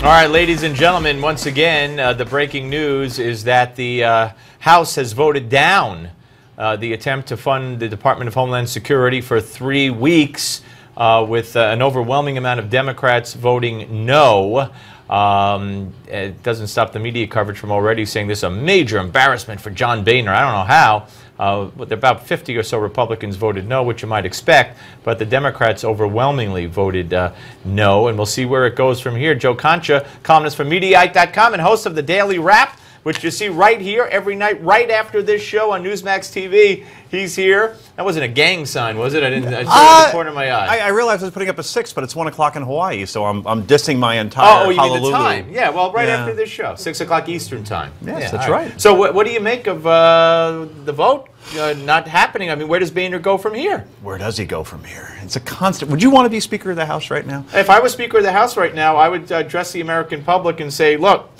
All right, ladies and gentlemen, once again, the breaking news is that the House has voted down the attempt to fund the Department of Homeland Security for 3 weeks, with an overwhelming amount of Democrats voting no. It doesn't stop the media coverage from already saying this is a major embarrassment for John Boehner. I don't know how. But about 50 or so Republicans voted no, which you might expect, but the Democrats overwhelmingly voted no, and we'll see where it goes from here. Joe Concha, columnist for Mediaite.com and host of the Daily Wrap, which you see right here every night, right after this show on NewsmaxTV. He's here. That wasn't a gang sign, was it? I didn't. I saw it in the corner of my eye. I realized I was putting up a 6, but it's 1 o'clock in Hawaii, so I'm dissing my entire you Honolulu. mean the time? Yeah, well, right after this show, 6 o'clock Eastern time. Yes, that's right. So what do you make of the vote not happening? I mean, where does Boehner go from here? Where does he go from here? It's a constant. Would you want to be Speaker of the House right now? If I was Speaker of the House right now, I would address the American public and say, look,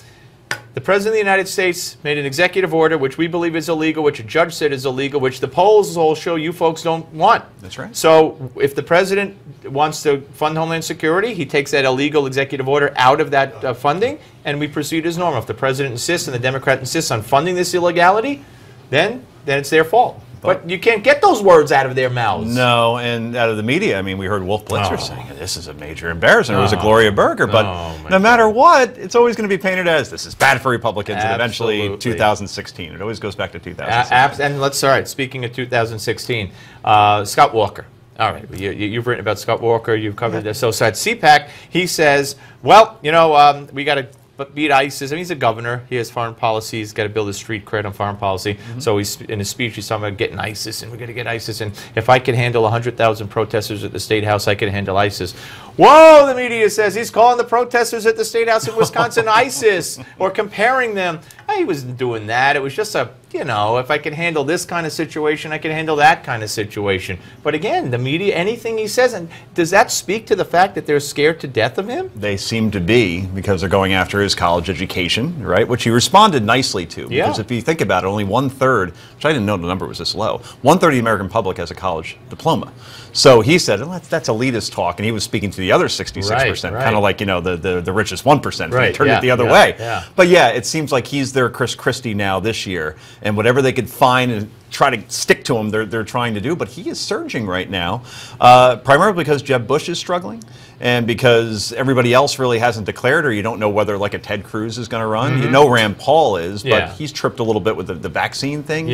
the President of the United States made an executive order which we believe is illegal, which a judge said is illegal, which the polls all show you folks don't want. That's right. So if the President wants to fund Homeland Security, he takes that illegal executive order out of that funding, and we proceed as normal. If the President insists and the Democrat insists on funding this illegality, then it's their fault. But you can't get those words out of their mouths. No, and out of the media, I mean, we heard Wolf Blitzer saying this is a major embarrassment. It was a Gloria Berger, but no matter what, it's always going to be painted as this is bad for Republicans, and eventually 2016. It always goes back to 2016. And all right, speaking of 2016, Scott Walker. All right, you've written about Scott Walker. You've covered this. So at CPAC, he says, well, you know, we got to beat ISIS. I mean, he's a governor. He has foreign policy. He's got to build his street cred on foreign policy. So he's in his speech, he's talking about getting ISIS, and we're going to get ISIS. And if I could handle 100,000 protesters at the State House, I could handle ISIS. Whoa, the media says he's calling the protesters at the State House in Wisconsin ISIS, or comparing them. He wasn't doing that. It was just a, you know, if I could handle this kind of situation, I could handle that kind of situation. But again, the media, anything he says, and does that speak to the fact that they're scared to death of him? They seem to be, because they're going after his college education, right, which he responded nicely to. Because if you think about it, only 1/3, which I didn't know the number was this low, 1/3 of the American public has a college diploma. So he said, well, that's elitist talk, and he was speaking to the other 66%, kind of like, you know, the richest 1%, right, turned it the other way. But yeah, it seems like he's their Chris Christie now this year, and whatever they could find and try to stick to him, they're trying to do. But he is surging right now, primarily because Jeb Bush is struggling, and because everybody else really hasn't declared, or you don't know whether like a Ted Cruz is going to run. You know Rand Paul is, but he's tripped a little bit with the vaccine thing.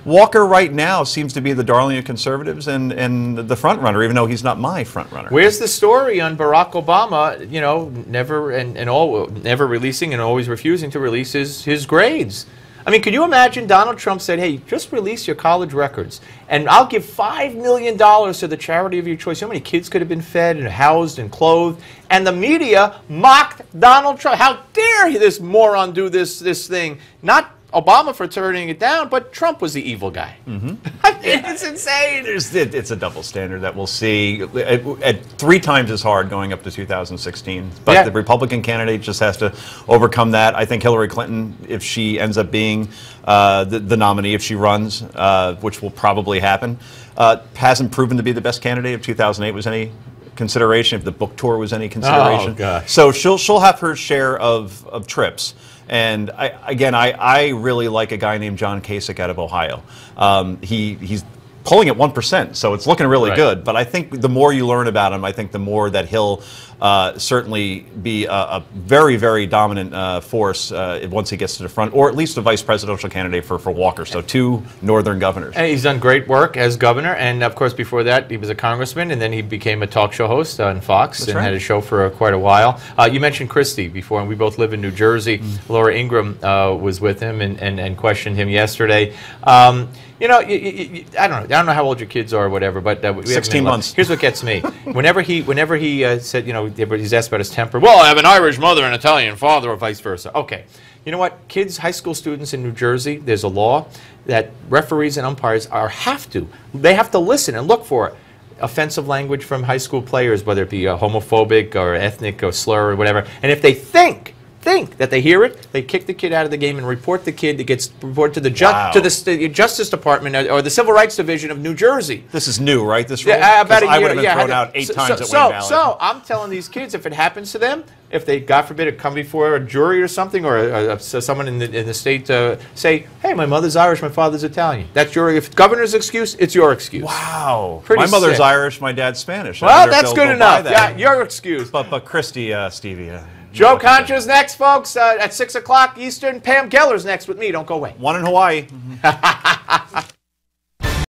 Walker right now seems to be the darling of conservatives and the front runner, even though he's not my front runner. Where's the story on Barack Obama, you know, never releasing and always refusing to release his grades? I mean, could you imagine Donald Trump said, hey, just release your college records, and I'll give $5 million to the charity of your choice. You know how many kids could have been fed and housed and clothed? And the media mocked Donald Trump. How dare this moron do this thing? Not Obama for turning it down, but Trump was the evil guy. I mean, it's insane. It's a double standard that we'll see at 3 times as hard going up to 2016. But the Republican candidate just has to overcome that. I think Hillary Clinton, if she ends up being the nominee, if she runs, which will probably happen, hasn't proven to be the best candidate. If 2008 was any consideration, if the book tour was any consideration. So she'll have her share of trips. And I really like a guy named John Kasich out of Ohio. He's polling at 1%, so it's looking really good. But I think the more you learn about him, I think the more that he'll certainly be a very, very dominant force once he gets to the front, or at least a vice presidential candidate for Walker. So 2 northern governors. And he's done great work as governor, and of course before that he was a congressman, and then he became a talk show host on Fox and had a show for quite a while. You mentioned Christie before, and we both live in New Jersey. Laura Ingraham was with him and questioned him yesterday. You know, I don't know how old your kids are or whatever, but 16 months. Here's what gets me: whenever he said, you know, he's asked about his temper. Well, I have an Irish mother and Italian father, or vice versa. Okay, you know what? Kids, high school students in New Jersey, there's a law that referees and umpires have to listen and look for offensive language from high school players, whether it be homophobic or ethnic or slur or whatever. And if they think think that they hear it, they kick the kid out of the game and report the kid that gets reported to the Justice Department or the Civil Rights Division of New Jersey. This is new, right? This rule? About a year. I would have been thrown out 8 times at Wayne Valley. So I'm telling these kids, if it happens to them, if they, God forbid, come before a jury or something, or someone in the state say, "Hey, my mother's Irish, my father's Italian." That's your, if governor's excuse, it's your excuse. Wow. Pretty my mother's sick. Irish, my dad's Spanish. Well, that's good enough. Yeah, your excuse. But Christy, Stevie. Joe Concha's next, folks, at 6 o'clock Eastern. Pam Keller's next with me. Don't go away. One in Hawaii.